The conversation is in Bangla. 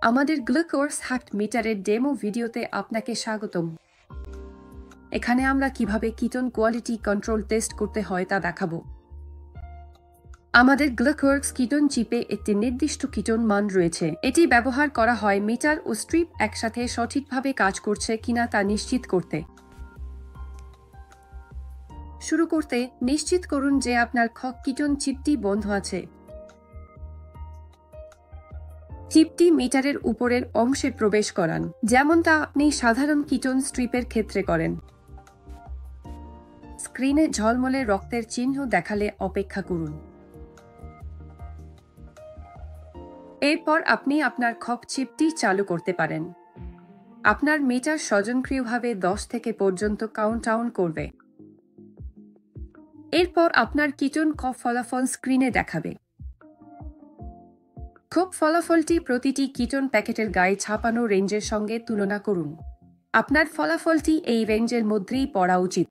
আমাদের গ্লুকোজ হ্যাক্ট মিটারের ডেমো ভিডিওতে আপনাকে স্বাগতম। এখানে আমরা কিভাবে কিটোন কোয়ালিটি কন্ট্রোল টেস্ট করতে হয় তা দেখাবো। আমাদের গ্লুকোজ কিটোন চিপে একটি নির্দিষ্ট কিটোন মান রয়েছে। এটি ব্যবহার করা হয় মিটার ও স্ট্রিপ একসাথে সঠিকভাবে কাজ করছে কিনা তা নিশ্চিত করতে। শুরু করতে নিশ্চিত করুন যে আপনার কিটোন চিপটি বন্ধ আছে। চিপটি মিটারের উপরের অংশে প্রবেশ করান, যেমনটা আপনি সাধারণ কিটোন স্ট্রিপের ক্ষেত্রে করেন। স্ক্রিনে ঝলমলে রক্তের চিহ্ন দেখালে অপেক্ষা করুন। এরপর আপনি আপনার চিপটি চালু করতে পারেন। আপনার মিটার স্বয়ংক্রিয়ভাবে 10 থেকে পর্যন্ত কাউন্টডাউন করবে। এরপর আপনার কিটোন ফলাফল স্ক্রিনে দেখাবে। ফলাফলটি প্রতিটি কিটোন প্যাকেটের গায়ে ছাপানো রেঞ্জের সঙ্গে তুলনা করুন। আপনার ফলাফলটি এই রেঞ্জের মধ্যেই পড়া উচিত।